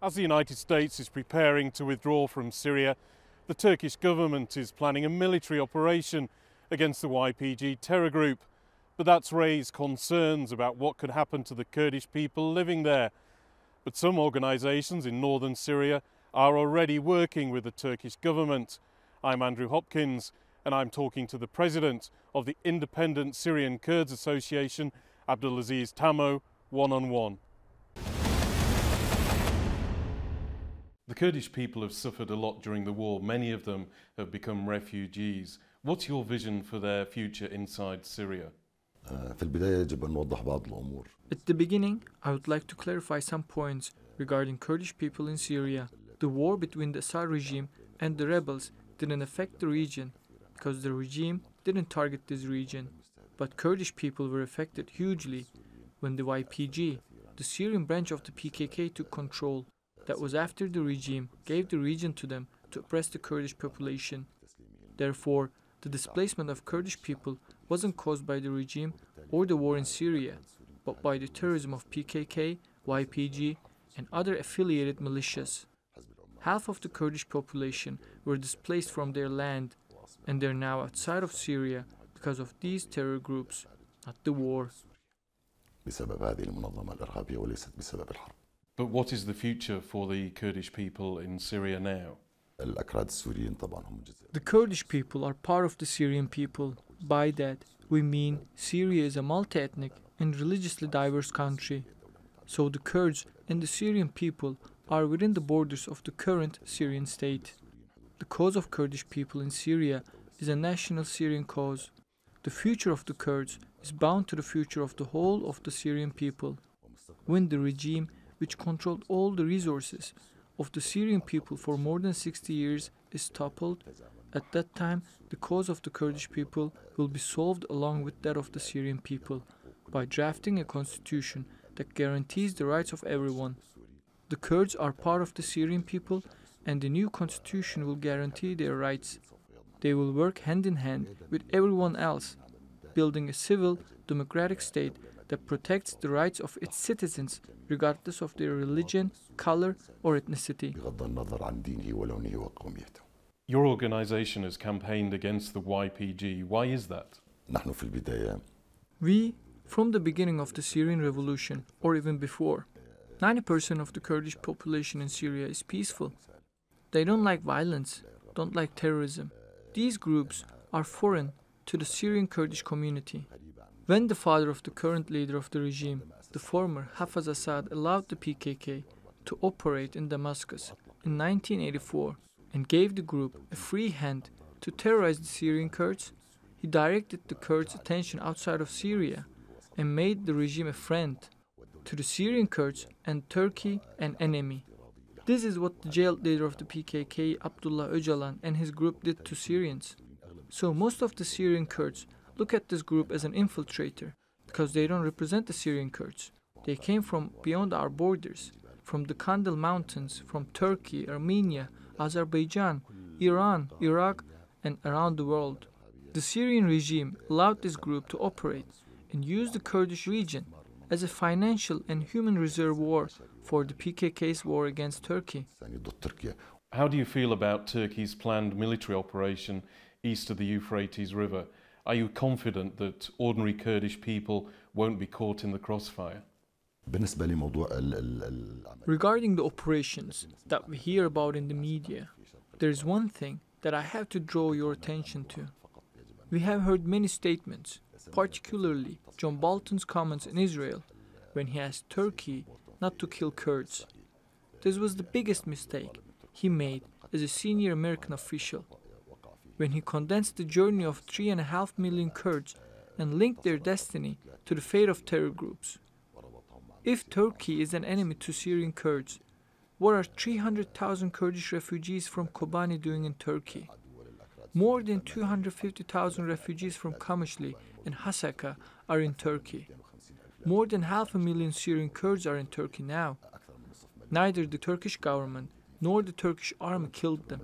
As the United States is preparing to withdraw from Syria, the Turkish government is planning a military operation against the YPG terror group. But that's raised concerns about what could happen to the Kurdish people living there. But some organisations in northern Syria are already working with the Turkish government. I'm Andrew Hopkins, and I'm talking to the president of the Independent Syrian Kurds Association, Abdelaziz Tammo, one-on-one. The Kurdish people have suffered a lot during the war. Many of them have become refugees. What's your vision for their future inside Syria? At the beginning, I would like to clarify some points regarding Kurdish people in Syria. The war between the Assad regime and the rebels didn't affect the region because the regime didn't target this region. But Kurdish people were affected hugely when the YPG, the Syrian branch of the PKK, took control. That was after the regime gave the region to them to oppress the Kurdish population. Therefore, the displacement of Kurdish people wasn't caused by the regime or the war in Syria, but by the terrorism of PKK, YPG, and other affiliated militias. Half of the Kurdish population were displaced from their land, and they're now outside of Syria because of these terror groups, not the war. But what is the future for the Kurdish people in Syria now? The Kurdish people are part of the Syrian people. By that, we mean Syria is a multi-ethnic and religiously diverse country. So the Kurds and the Syrian people are within the borders of the current Syrian state. The cause of Kurdish people in Syria is a national Syrian cause. The future of the Kurds is bound to the future of the whole of the Syrian people. When the regime which controlled all the resources of the Syrian people for more than 60 years is toppled, at that time the cause of the Kurdish people will be solved along with that of the Syrian people by drafting a constitution that guarantees the rights of everyone. The Kurds are part of the Syrian people, and the new constitution will guarantee their rights. They will work hand in hand with everyone else, building a civil, democratic state that protects the rights of its citizens regardless of their religion, color, or ethnicity. Your organization has campaigned against the YPG. Why is that? We, from the beginning of the Syrian revolution, or even before, 90% of the Kurdish population in Syria is peaceful. They don't like violence, don't like terrorism. These groups are foreign to the Syrian Kurdish community. When the father of the current leader of the regime, the former Hafez Assad, allowed the PKK to operate in Damascus in 1984 and gave the group a free hand to terrorize the Syrian Kurds, he directed the Kurds' attention outside of Syria and made the regime a friend. To the Syrian Kurds and Turkey an enemy. This is what the jailed leader of the PKK, Abdullah Öcalan, and his group did to Syrians. So most of the Syrian Kurds look at this group as an infiltrator because they don't represent the Syrian Kurds. They came from beyond our borders, from the Kandil Mountains, from Turkey, Armenia, Azerbaijan, Iran, Iraq, and around the world. The Syrian regime allowed this group to operate and use the Kurdish region as a financial and human reservoir for the PKK's war against Turkey. How do you feel about Turkey's planned military operation east of the Euphrates River? Are you confident that ordinary Kurdish people won't be caught in the crossfire? Regarding the operations that we hear about in the media, there is one thing that I have to draw your attention to. We have heard many statements, particularly John Bolton's comments in Israel when he asked Turkey not to kill Kurds. This was the biggest mistake he made as a senior American official, when he condensed the journey of 3.5 million Kurds and linked their destiny to the fate of terror groups. If Turkey is an enemy to Syrian Kurds, what are 300,000 Kurdish refugees from Kobani doing in Turkey? More than 250,000 refugees from Kamishli and Hasaka are in Turkey. More than 500,000 Syrian Kurds are in Turkey now. Neither the Turkish government nor the Turkish army killed them.